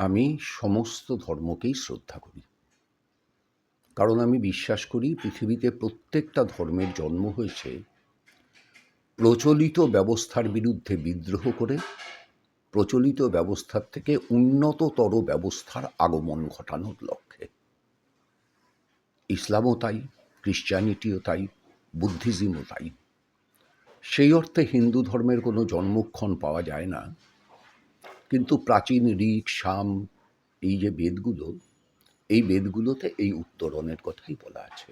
আমি সমস্ত ধর্মকেই শ্রদ্ধা করি। কারণ আমি বিশ্বাস করি পৃথিবীতে প্রত্যেকটা ধর্মের জন্ম হয়েছে প্রচলিত ব্যবস্থার বিরুদ্ধে বিদ্রোহ করে, প্রচলিত ব্যবস্থার থেকে উন্নততর ব্যবস্থার আগমন ঘটানোর লক্ষ্যে। ইসলামও তাই, ক্রিশ্চিয়ানিটিও তাই, বুদ্ধিজমও তাই। সেই অর্থে হিন্দু ধর্মের কোনো জন্মক্ষণ পাওয়া যায় না, কিন্তু প্রাচীন ঋক, সাম, এই যে বেদগুলো, এই বেদগুলোতে এই উত্তরণের কথাই বলা আছে।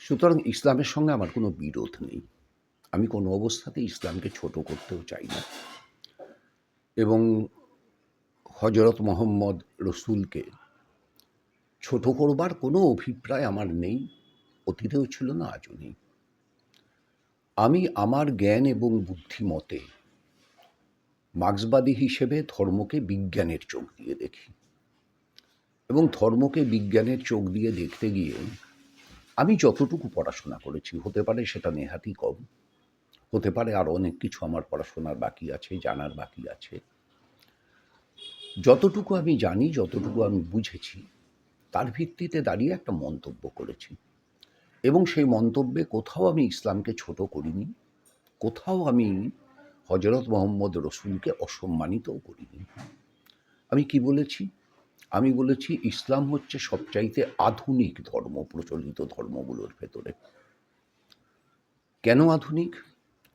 সুতরাং ইসলামের সঙ্গে আমার কোনো বিরোধ নেই। আমি কোনো অবস্থাতেই ইসলামকে ছোট করতেও চাই না, এবং হজরত মোহাম্মদ রসুলকে ছোট করবার কোনো অভিপ্রায় আমার নেই, অতীতেও ছিল না, আজও নেই। আমি আমার জ্ঞান এবং বুদ্ধিমতে মার্ক্সবাদী হিসেবে ধর্মকে বিজ্ঞানের চোখ দিয়ে দেখি, এবং ধর্মকে বিজ্ঞানের চোখ দিয়ে দেখতে গিয়ে আমি যতটুকু পড়াশোনা করেছি, হতে পারে সেটা নেহাতই কম, হতে পারে আর অনেক কিছু আমার পড়াশোনার বাকি আছে, জানার বাকি আছে, যতটুকু আমি জানি, যতটুকু আমি বুঝেছি, তার ভিত্তিতে দাঁড়িয়ে একটা মন্তব্য করেছি। এবং সেই মন্তব্যে কোথাও আমি ইসলামকে ছোট করিনি, কোথাও আমি হজরত মোহাম্মদ রসুলকে অসম্মানিতও করিনি। আমি কি বলেছি? আমি বলেছি ইসলাম হচ্ছে সবচাইতে আধুনিক ধর্ম প্রচলিত ধর্মগুলোর ভেতরে। কেন আধুনিক?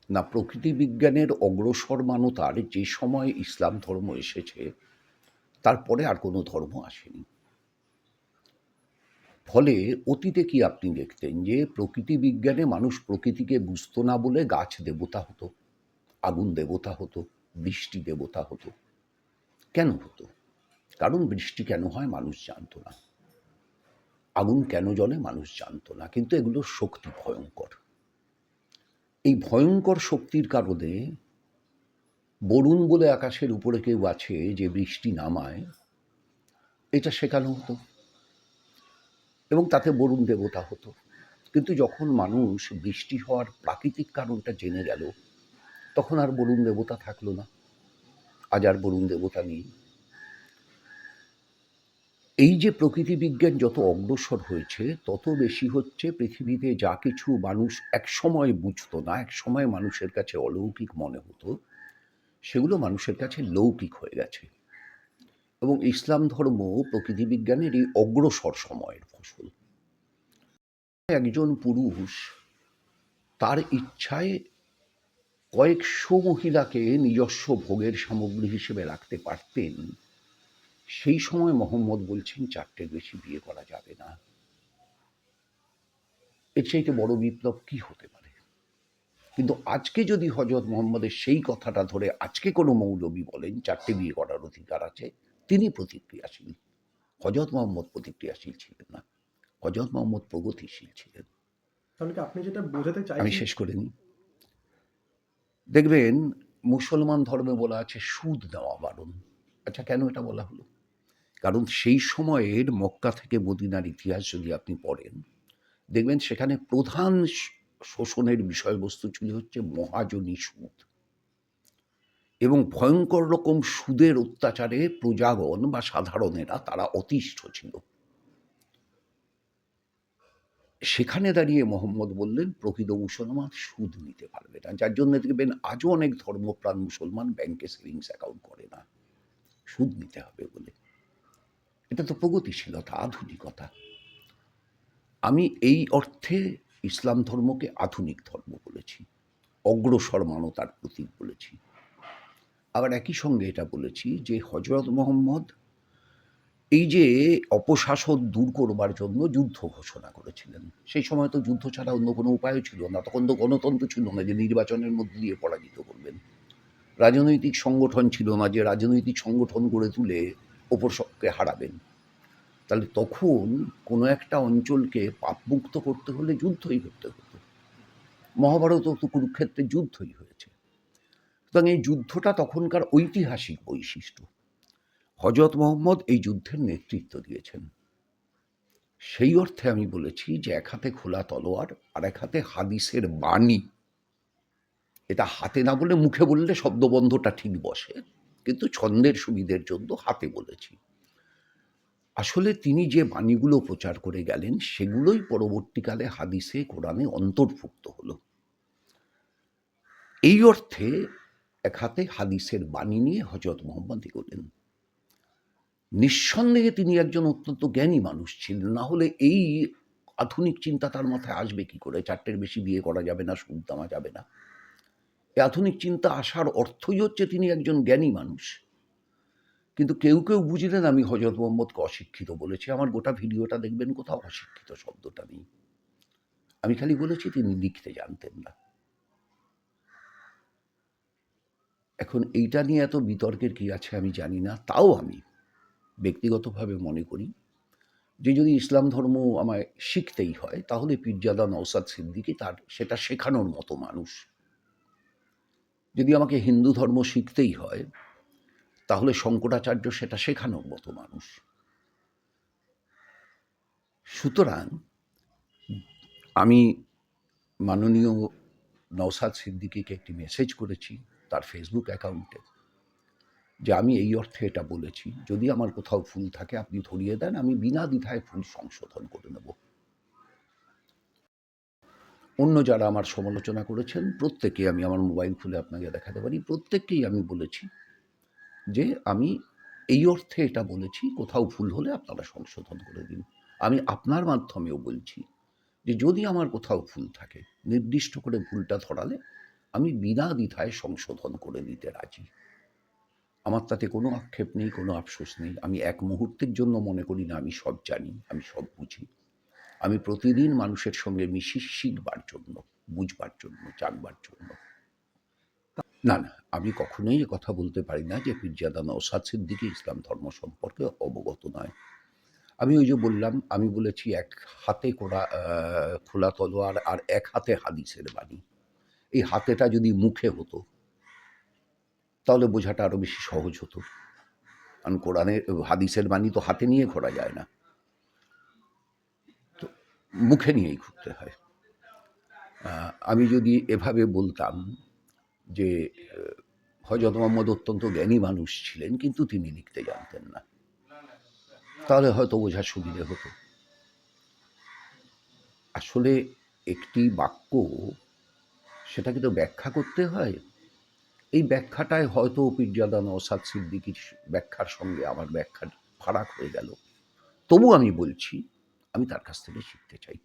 না, প্রকৃতি বিজ্ঞানের অগ্রসরমানতার যে সময় ইসলাম ধর্ম এসেছে, তারপরে আর কোনো ধর্ম আসেনি। ফলে অতীতে কি আপনি দেখতেন যে প্রকৃতি বিজ্ঞানে মানুষ প্রকৃতিকে বুঝতো না বলে গাছ দেবতা হতো, আগুন দেবতা হতো, বৃষ্টি দেবতা হতো। কেন হতো? কারণ বৃষ্টি কেন হয় মানুষ জানতো না, আগুন কেন জ্বলে মানুষ জানতো না, কিন্তু এগুলোর শক্তি ভয়ঙ্কর। এই ভয়ঙ্কর শক্তির কারণে বরুণ বলে আকাশের উপরে কেউ আছে যে বৃষ্টি নামায়, এটা শেখানো হতো, এবং তাতে বরুণ দেবতা হতো। কিন্তু যখন মানুষ বৃষ্টি হওয়ার প্রাকৃতিক কারণটা জেনে গেল, তখন আর বরুণ দেবতা থাকলো না, আজ আর বরুণ দেবতা নেই। এই যে প্রকৃতি বিজ্ঞান যত অগ্রসর হয়েছে, তত বেশি হচ্ছে পৃথিবীতে যা কিছু মানুষ একসময় বুঝতো না, একসময় মানুষের কাছে অলৌকিক মনে হতো, সেগুলো মানুষের কাছে লৌকিক হয়ে গেছে। এবং ইসলাম ধর্ম প্রকৃতি বিজ্ঞানের এই অগ্রসর সময়ের ফসল। একজন পুরুষ তার ইচ্ছায় কয়েকশো মহিলাকে নিজস্ব ভোগের সামগ্রী হিসেবে রাখতে পারতেন, সেই সময় মোহাম্মদ বলছেন 4টের বেশি বিয়ে করা যাবে না। এর চাইতে বড় বিপ্লব কি হতে পারে? কিন্তু আজকে যদি হজরত মোহাম্মদের সেই কথাটা ধরে আজকে কোনো মৌলবী বলেন 4টে বিয়ে করার অধিকার আছে, তিনি প্রতিক্রিয়াশীল। হজরত মোহাম্মদ প্রতিক্রিয়াশীল ছিলেন না, হজরত মোহাম্মদ প্রগতিশীল ছিলেন। তাহলে কি আপনি যেটা বোঝাতে আমি চাইছেন? শেষ করে নিই। দেখবেন মুসলমান ধর্মে বলা আছে সুদ নেওয়া বারণ। আচ্ছা, কেন এটা বলা হলো? কারণ সেই সময়ের মক্কা থেকে মদিনার ইতিহাস যদি আপনি পড়েন, দেখবেন সেখানে প্রধান শোষণের বিষয়বস্তু ছিল হচ্ছে মহাজনী সুদ, এবং ভয়ঙ্কর রকম সুদের অত্যাচারে প্রজাগণ বা সাধারণেরা তারা অতিষ্ঠ ছিল। সেখানে দাঁড়িয়ে মোহাম্মদ বললেন প্রকৃত মুসলমান সুদ নিতে পারবে না, যার জন্য দেখবেন আজও অনেক ধর্মপ্রাণ মুসলমান ব্যাংকে সেভিংস অ্যাকাউন্ট করে না, সুদ নিতে হবে বলে। এটা তো প্রগতিশীলতা, আধুনিকতা। আমি এই অর্থে ইসলাম ধর্মকে আধুনিক ধর্ম বলেছি, অগ্রসর মানতার প্রতীক বলেছি। আবার একই সঙ্গে এটা বলেছি যে হজরত মোহাম্মদ এই যে অপশাসন দূর করবার জন্য যুদ্ধ ঘোষণা করেছিলেন। সেই সময় তো যুদ্ধ ছাড়া অন্য কোনো উপায়ও ছিল না, তখন তো গণতন্ত্র ছিল না যে নির্বাচনের মধ্যে দিয়ে পরাজিত করবেন, রাজনৈতিক সংগঠন ছিল না যে রাজনৈতিক সংগঠন গড়ে তুলে অপরকে হারাবেন। তাহলে তখন কোনো একটা অঞ্চলকে পাপমুক্ত করতে হলে যুদ্ধই করতে হতো। মহাভারত তো কুরুক্ষেত্রের যুদ্ধই হয়েছে। সুতরাং এই যুদ্ধটা তখনকার ঐতিহাসিক বৈশিষ্ট্য। হজরত মোহাম্মদ এই যুদ্ধের নেতৃত্ব দিয়েছেন। সেই অর্থে আমি বলেছি যে এক হাতে খোলা তলোয়ার আর এক হাতে হাদিসের বাণী। এটা হাতে না বলে মুখে বললে শব্দবন্ধটা ঠিক বসে, কিন্তু ছন্দের সুবিধের জন্য হাতে বলেছি। আসলে তিনি যে বাণীগুলো প্রচার করে গেলেন সেগুলোই পরবর্তীকালে হাদিসে কোরআনে অন্তর্ভুক্ত হলো। এই অর্থে এক হাতে হাদিসের বাণী নিয়ে হযরত মুহাম্মদ এগোলেন। নিঃসন্দেহে তিনি একজন অত্যন্ত জ্ঞানী মানুষ ছিলেন, না হলে এই আধুনিক চিন্তা তার মাথায় আসবে কি করে? 4টের বেশি বিয়ে করা যাবে না, সুদ দেওয়া যাবে না। এই আধুনিক চিন্তা আসার অর্থই হচ্ছে তিনি একজন জ্ঞানী মানুষ। কিন্তু কেউ কেউ বুঝলেন আমি হযরত মুহাম্মদকে অশিক্ষিত বলেছি। আমার গোটা ভিডিওটা দেখবেন, কোথাও অশিক্ষিত শব্দটা নেই। আমি খালি বলেছি তিনি লিখতে জানতেন না। এখন এইটা নিয়ে এত বিতর্কের কি আছে আমি জানি না। তাও আমি ব্যক্তিগতভাবে মনে করি যে যদি ইসলাম ধর্ম আমায় শিখতেই হয় তাহলে পীরজাদা নওশাদ সিদ্দিকী তার সেটা শেখানোর মতো মানুষ। যদি আমাকে হিন্দু ধর্ম শিখতেই হয় তাহলে শঙ্করাচার্য সেটা শেখানোর মতো মানুষ। সুতরাং আমি মাননীয় নওশাদ সিদ্দিকীকে একটি মেসেজ করেছি তার ফেসবুক অ্যাকাউন্টে, যে আমি এই অর্থে এটা বলেছি, যদি আমার কোথাও ভুল থাকে আপনি ধরিয়ে দেন, আমি বিনা দ্বিধায় ভুল সংশোধন করে নেব। অন্য যারা আমার সমালোচনা করেছেন প্রত্যেকে, আমি আমার মোবাইল খুলে আপনাকে দেখাতে পারি, প্রত্যেককেই আমি বলেছি যে আমি এই অর্থে এটা বলেছি, কোথাও ভুল হলে আপনারা সংশোধন করে দিন। আমি আপনার মাধ্যমেও বলছি যে যদি আমার কোথাও ভুল থাকে নির্দিষ্ট করে ভুলটা ধরালে আমি বিনা দ্বিধায় সংশোধন করে নিতে রাজি। আমার তাতে কোনো আক্ষেপ নেই, কোনো আফসোস নেই। আমি এক মুহূর্তের জন্য মনে করি না আমি সব জানি, আমি সব বুঝি। আমি প্রতিদিন মানুষের সঙ্গে মিশি শিখবার জন্য, বুঝবার জন্য, জানবার জন্য। না, না, আমি কখনোই এ কথা বলতে পারি না যে পীরজাদা নওশাদ সিদ্দিকী ইসলাম ধর্ম সম্পর্কে অবগত নয়। আমি ওই যে বললাম, আমি বলেছি এক হাতে খোলা তলোয়ার আর এক হাতে হাদিসের বাণী। এই হাতেটা যদি মুখে হতো তাহলে বোঝাটা আরও বেশি সহজ হতো। কারণ কোরআনের হাদিসের বাণী তো হাতে নিয়ে ঘোরা যায় না, তো মুখে নিয়েই ঘুরতে হয়। আমি যদি এভাবে বলতাম যে হযরত মুহাম্মদ অত্যন্ত জ্ঞানী মানুষ ছিলেন কিন্তু তিনি লিখতে জানতেন না, তাহলে হয়তো বোঝার সুবিধে হতো। আসলে একটি বাক্য সেটাকে তো ব্যাখ্যা করতে হয়। এই ব্যাখ্যাটায় হয়তো পীরজাদা নওশাদ সিদ্দিকীর ব্যাখ্যার সঙ্গে আমার ব্যাখ্যার ফারাক হয়ে গেল। তবু আমি বলছি আমি তার কাছ থেকে শিখতে চাই।